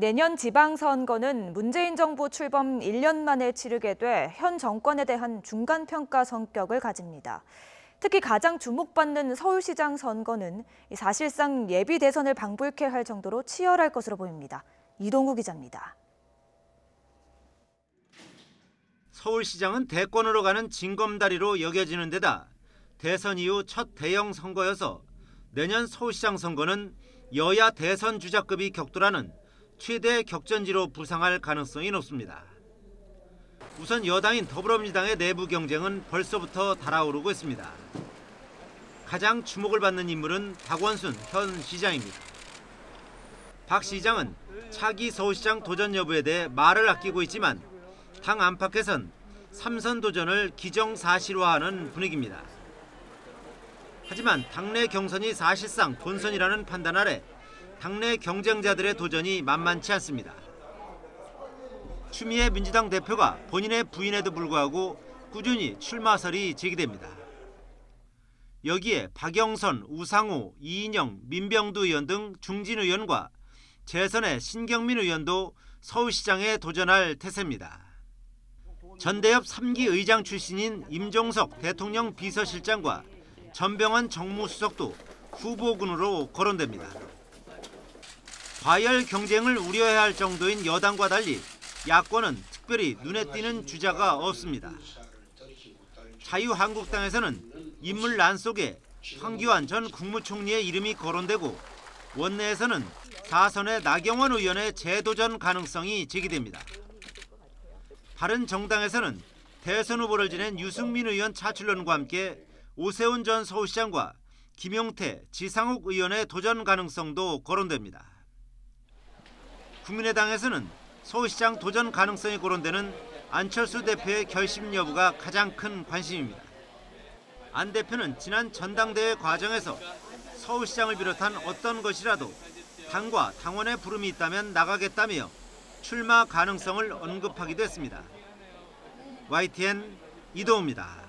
내년 지방선거는 문재인 정부 출범 1년 만에 치르게 돼 현 정권에 대한 중간평가 성격을 가집니다. 특히 가장 주목받는 서울시장 선거는 사실상 예비 대선을 방불케 할 정도로 치열할 것으로 보입니다. 이동우 기자입니다. 서울시장은 대권으로 가는 징검다리로 여겨지는 데다 대선 이후 첫 대형 선거여서 내년 서울시장 선거는 여야 대선 주자급이 격돌하는 최대 격전지로 부상할 가능성이 높습니다. 우선 여당인 더불어민주당의 내부 경쟁은 벌써부터 달아오르고 있습니다. 가장 주목을 받는 인물은 박원순 현 시장입니다. 박 시장은 차기 서울시장 도전 여부에 대해 말을 아끼고 있지만 당 안팎에선 3선 도전을 기정사실화하는 분위기입니다. 하지만 당내 경선이 사실상 본선이라는 판단 아래 당내 경쟁자들의 도전이 만만치 않습니다. 추미애 민주당 대표가 본인의 부인에도 불구하고 꾸준히 출마설이 제기됩니다. 여기에 박영선, 우상호, 이인영, 민병두 의원 등 중진 의원과 재선의 신경민 의원도 서울시장에 도전할 태세입니다. 전대협 3기 의장 출신인 임종석 대통령 비서실장과 전병헌 정무수석도 후보군으로 거론됩니다. 과열 경쟁을 우려해야 할 정도인 여당과 달리 야권은 특별히 눈에 띄는 주자가 없습니다. 자유한국당에서는 인물란 속에 황교안 전 국무총리의 이름이 거론되고 원내에서는 4선의 나경원 의원의 재도전 가능성이 제기됩니다. 바른정당에서는 대선 후보를 지낸 유승민 의원 차출론과 함께 오세훈 전 서울시장과 김용태, 지상욱 의원의 도전 가능성도 거론됩니다. 국민의당에서는 서울시장 도전 가능성이 거론되는 안철수 대표의 결심 여부가 가장 큰 관심입니다. 안 대표는 지난 전당대회 과정에서 서울시장을 비롯한 어떤 것이라도 당과 당원의 부름이 있다면 나가겠다며 출마 가능성을 언급하기도 했습니다. YTN 이동우입니다.